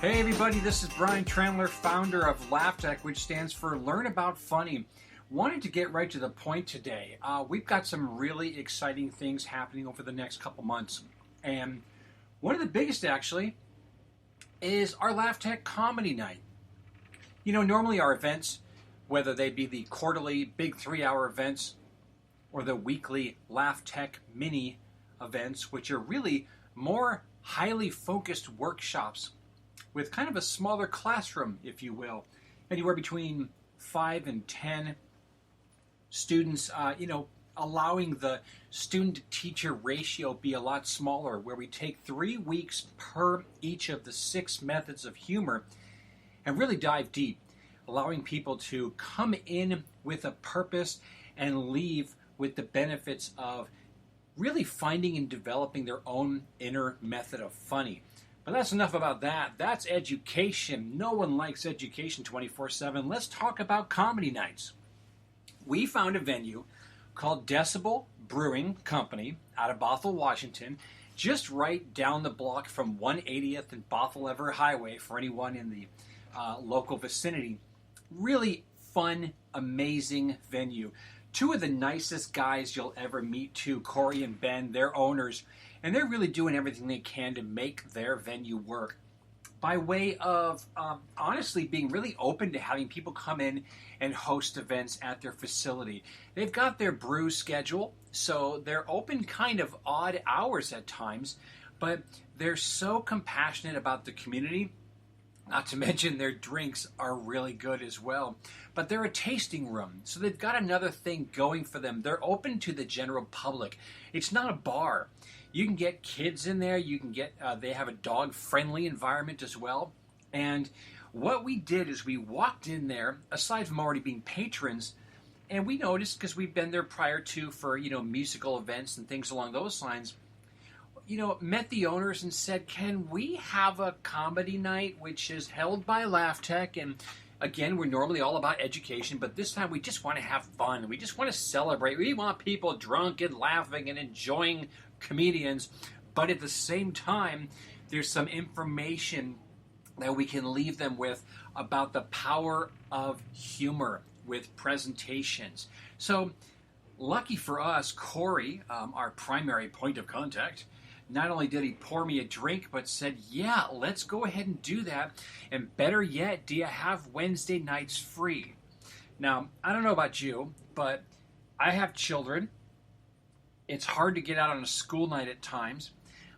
Hey everybody, this is Brian Trandler, founder of LAF Tech, which stands for Learn About Funny. Wanted to get right to the point today. We've got some really exciting things happening over the next couple months. And one of the biggest actually is our LAF Tech Comedy Night. You know, normally our events, whether they be the quarterly big 3-hour events or the weekly LAF Tech mini events, which are really more highly focused workshops with kind of a smaller classroom, if you will, anywhere between 5 and 10 students, allowing the student-to-teacher ratio be a lot smaller, where we take 3 weeks per each of the 6 methods of humor and really dive deep, allowing people to come in with a purpose and leave with the benefits of really finding and developing their own inner method of funny. But that's enough about that. That's education. No one likes education 24/7. Let's talk about comedy nights. We found a venue called Decibel Brewing Company out of Bothell, Washington, just right down the block from 180th and Bothell Everett Highway for anyone in the local vicinity. Really fun, amazing venue. 2 of the nicest guys you'll ever meet too, Corey and Ben, their owners, and they're really doing everything they can to make their venue work by way of honestly being really open to having people come in and host events at their facility. They've got their brew schedule, so they're open kind of odd hours at times, but they're so compassionate about the community. Not to mention their drinks are really good as well. But they're a tasting room, so they've got another thing going for them. They're open to the general public. It's not a bar. You can get kids in there. You can get. They have a dog-friendly environment as well. And what we did is we walked in there, aside from already being patrons, and we noticed, because we've been there prior to for musical events and things along those lines, met the owners and said, can we have a comedy night which is held by LAF Tech? And again, we're normally all about education, but this time we just want to have fun. We just want to celebrate. We want people drunk and laughing and enjoying comedians, but at the same time, there's some information that we can leave them with about the power of humor with presentations. So, lucky for us, Corey, our primary point of contact, not only did he pour me a drink, but said, yeah, let's go ahead and do that. And better yet, do you have Wednesday nights free? Now, I don't know about you, but I have children. It's hard to get out on a school night at times.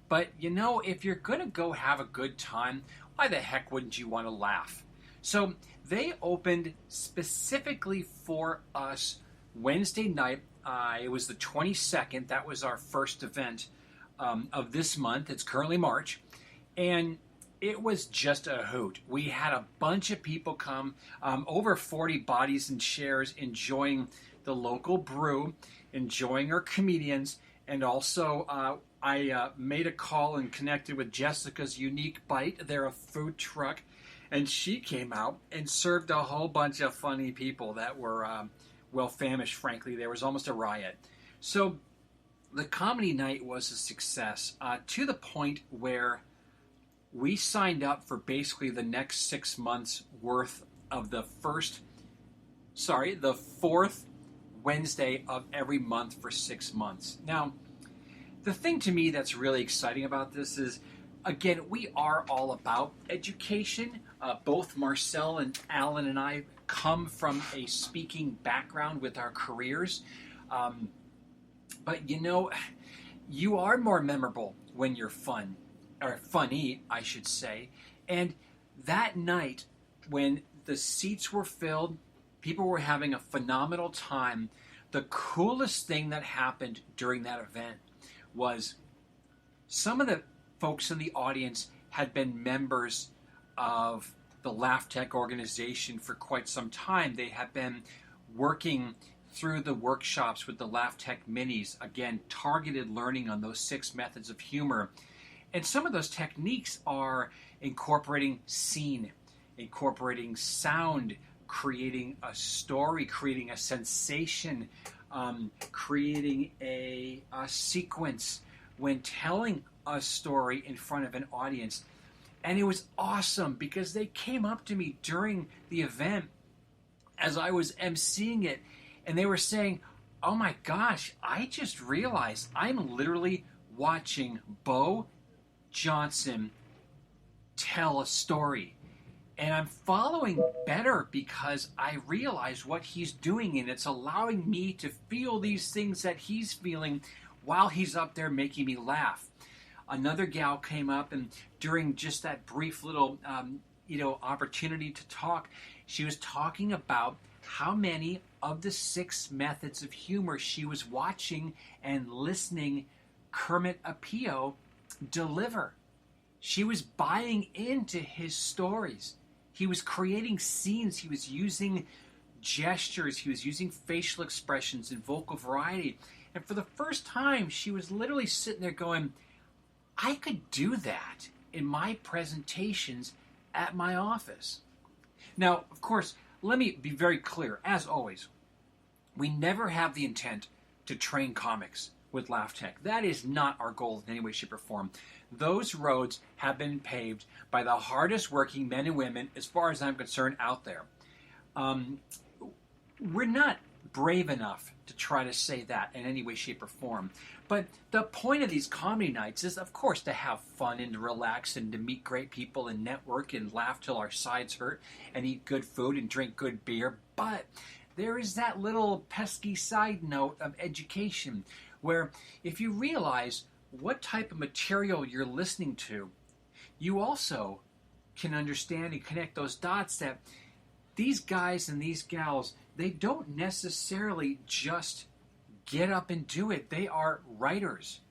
But, if you're going to go have a good time, why the heck wouldn't you want to laugh? So they opened specifically for us Wednesday night. It was the 22nd. That was our first event of this month. It's currently March, and it was just a hoot. We had a bunch of people come, over 40 bodies and chairs, enjoying the local brew, enjoying our comedians, and also I made a call and connected with Jessica's Unique Bite. They're a food truck, and she came out and served a whole bunch of funny people that were famished, frankly. There was almost a riot. So the comedy night was a success, to the point where we signed up for basically the next 6 months worth of the fourth Wednesday of every month for 6 months. Now, the thing to me that's really exciting about this is, again, we are all about education. Both Marcel and Alan and I come from a speaking background with our careers. But you are more memorable when you're fun, or funny, I should say. And that night, when the seats were filled, people were having a phenomenal time. The coolest thing that happened during that event was some of the folks in the audience had been members of the LAF Tech organization for quite some time. They had been working through the workshops with the LAF Tech minis, again, targeted learning on those 6 methods of humor. And some of those techniques are incorporating scene, incorporating sound, creating a story, creating a sensation, creating a sequence when telling a story in front of an audience. And it was awesome because they came up to me during the event as I was emceeing it, and they were saying, "Oh my gosh, I just realized I'm literally watching Bo Johnson tell a story. And I'm following better because I realize what he's doing, and it's allowing me to feel these things that he's feeling while he's up there making me laugh." Another gal came up, and during just that brief little opportunity to talk, she was talking about how many of the 6 methods of humor she was watching and listening Kermit Apio deliver. She was buying into his stories. He was creating scenes. He was using gestures. He was using facial expressions and vocal variety. And for the first time, she was literally sitting there going, I could do that in my presentations at my office. Now, of course, let me be very clear. As always, we never have the intent to train comics with LAF Tech. That is not our goal in any way, shape, or form. Those roads have been paved by the hardest working men and women, as far as I'm concerned, out there. We're not brave enough to try to say that in any way, shape, or form. But the point of these comedy nights is, of course, to have fun and to relax and to meet great people and network and laugh till our sides hurt and eat good food and drink good beer. But there is that little pesky side note of education where if you realize what type of material you're listening to, you also can understand and connect those dots that these guys and these gals, they don't necessarily just get up and do it. They are writers.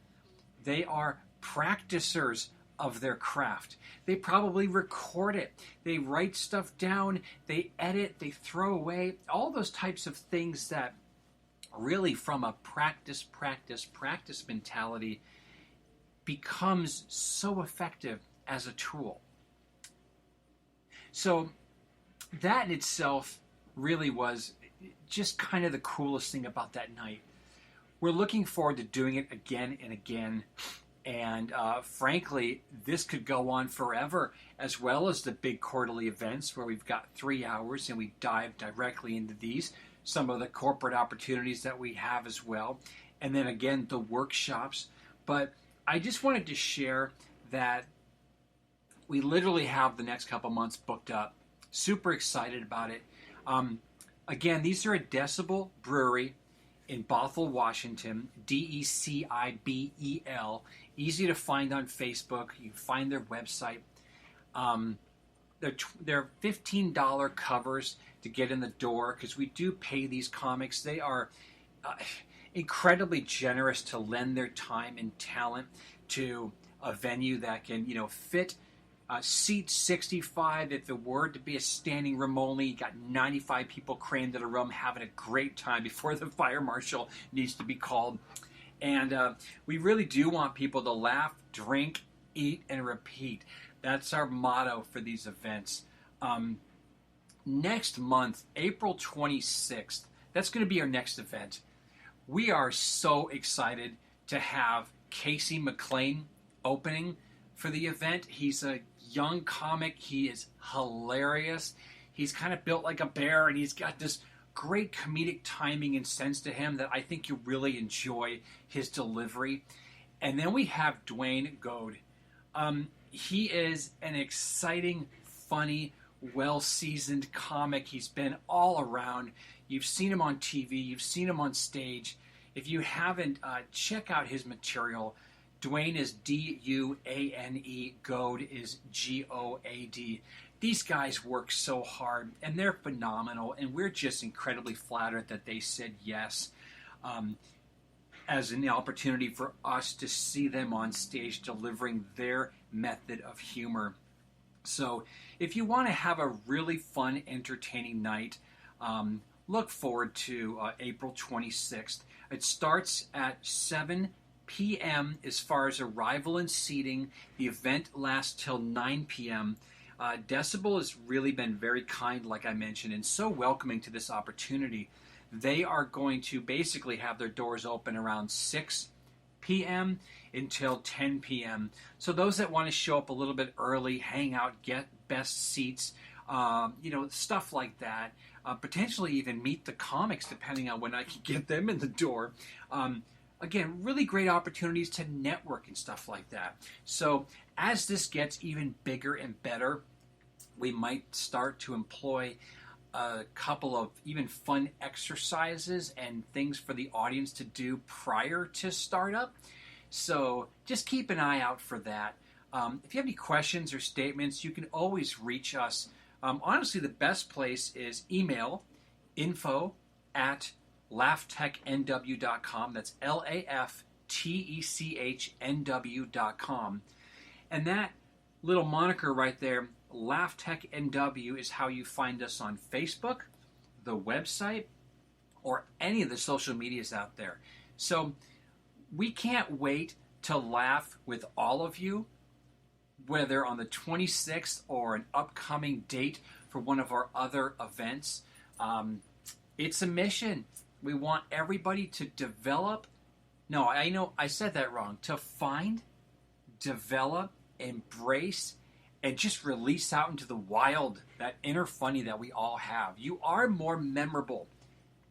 They are practicers of their craft. They probably record it. They write stuff down. They edit. They throw away. All those types of things that really from a practice mentality becomes so effective as a tool. So that in itself really was just kind of the coolest thing about that night. We're looking forward to doing it again and again. And frankly, this could go on forever, as well as the big quarterly events where we've got 3 hours and we dive directly into these, some of the corporate opportunities that we have as well, and then again, the workshops. But I just wanted to share that we literally have the next couple months booked up. Super excited about it. Again, these are at Decibel Brewery in Bothell, Washington, Decibel. Easy to find on Facebook. You can find their website. They're $15 covers to get in the door because we do pay these comics. They are incredibly generous to lend their time and talent to a venue that can, fit seat 65. If it were to be a standing room only, you got 95 people crammed in a room having a great time before the fire marshal needs to be called. And we really do want people to laugh, drink, eat, and repeat. That's our motto for these events. Next month, April 26th, that's going to be our next event. We are so excited to have Casey McLean opening for the event. He's a young comic. He is hilarious. He's kind of built like a bear, and he's got this great comedic timing and sense to him that I think you'll really enjoy his delivery. And then we have Dwayne Goad. He is an exciting, funny, well-seasoned comic. He's been all around. You've seen him on TV. You've seen him on stage. If you haven't, check out his material. Dwayne is D-U-A-N-E. Goad is G-O-A-D. These guys work so hard, and they're phenomenal, and we're just incredibly flattered that they said yes as an opportunity for us to see them on stage delivering their method of humor. So if you want to have a really fun, entertaining night, look forward to April 26th. It starts at 7 p.m. as far as arrival and seating. The event lasts till 9 p.m. Decibel has really been very kind, like I mentioned, and so welcoming to this opportunity. They are going to basically have their doors open around 6 p.m. until 10 p.m. So those that want to show up a little bit early, hang out, get best seats, stuff like that, potentially even meet the comics depending on when I can get them in the door. Again, really great opportunities to network and stuff like that. So as this gets even bigger and better, we might start to employ a couple of even fun exercises and things for the audience to do prior to startup. So just keep an eye out for that. If you have any questions or statements, you can always reach us. Honestly, the best place is email info@laftechnw.com. That's LAFTECHNW.com. And that little moniker right there, LAF Tech NW, is how you find us on Facebook, the website, or any of the social medias out there. So we can't wait to laugh with all of you, whether on the 26th or an upcoming date for one of our other events. It's a mission. We want everybody to develop. No, I know I said that wrong. To find, develop, embrace, and just release out into the wild that inner funny that we all have. You are more memorable,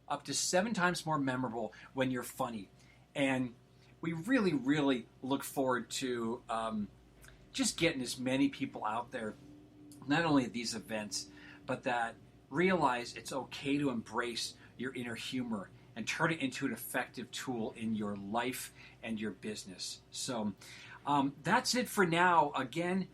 up to 7 times more memorable when you're funny. And we really, really look forward to just getting as many people out there, not only at these events, but that realize it's okay to embrace your inner humor and turn it into an effective tool in your life and your business. So that's it for now. Again,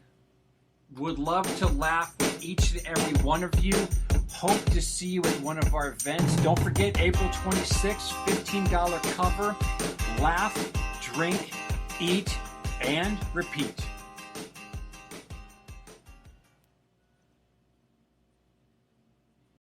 would love to laugh with each and every one of you. Hope to see you at one of our events. Don't forget, April 26th, $15 cover. Laugh, drink, eat, and repeat.